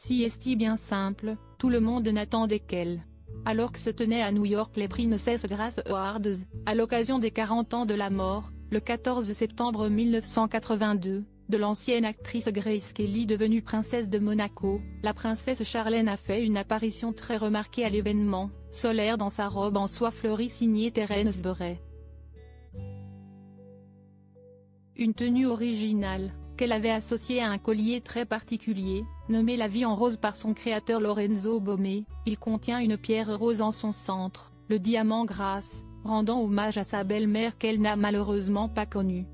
celle-ci est bien simple, tout le monde n'attendait qu'elle. Alors que se tenaient à New York les Princess Grace Awards, à l'occasion des 40 ans de la mort, le 14 septembre 1982, de l'ancienne actrice Grace Kelly devenue princesse de Monaco, la princesse Charlène a fait une apparition très remarquée à l'événement, solaire dans sa robe en soie fleurie signée Terence Bure. Une tenue originale, qu'elle avait associée à un collier très particulier, nommé La Vie en Rose par son créateur Lorenzo Baume. Il contient une pierre rose en son centre, le diamant Grace, rendant hommage à sa belle-mère qu'elle n'a malheureusement pas connue.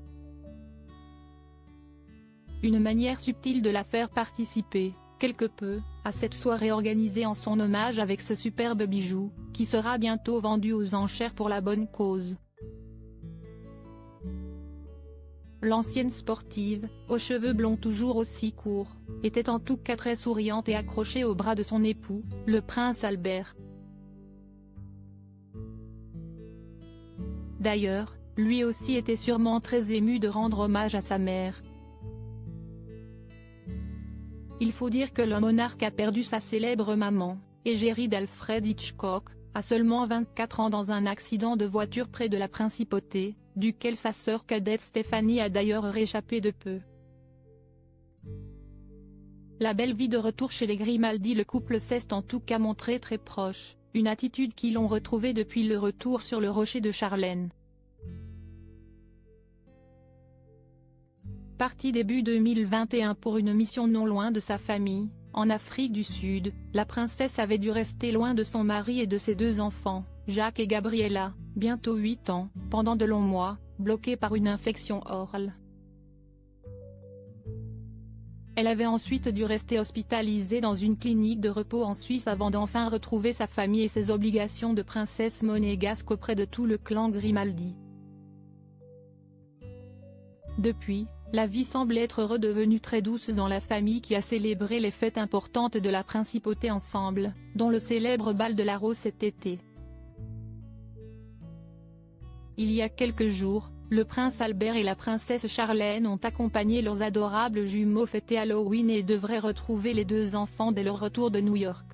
Une manière subtile de la faire participer, quelque peu, à cette soirée organisée en son hommage avec ce superbe bijou, qui sera bientôt vendu aux enchères pour la bonne cause. L'ancienne sportive, aux cheveux blonds toujours aussi courts, était en tout cas très souriante et accrochée au bras de son époux, le prince Albert. D'ailleurs, lui aussi était sûrement très ému de rendre hommage à sa mère. Il faut dire que le monarque a perdu sa célèbre maman, égérie d'Alfred Hitchcock, à seulement 24 ans dans un accident de voiture près de la principauté, duquel sa sœur cadette Stéphanie a d'ailleurs réchappé de peu. La belle vie de retour chez les Grimaldi, le couple s'est en tout cas montré très proche, une attitude qu'ils l'ont retrouvée depuis le retour sur le rocher de Charlène. Partie début 2021 pour une mission non loin de sa famille, en Afrique du Sud, la princesse avait dû rester loin de son mari et de ses 2 enfants, Jacques et Gabriella, bientôt 8 ans, pendant de longs mois, bloqués par une infection orale. Elle avait ensuite dû rester hospitalisée dans une clinique de repos en Suisse avant d'enfin retrouver sa famille et ses obligations de princesse monégasque auprès de tout le clan Grimaldi. Depuis, la vie semble être redevenue très douce dans la famille qui a célébré les fêtes importantes de la principauté ensemble, dont le célèbre bal de la Rose cet été. Il y a quelques jours, le prince Albert et la princesse Charlène ont accompagné leurs adorables jumeaux fêter Halloween et devraient retrouver les 2 enfants dès leur retour de New York.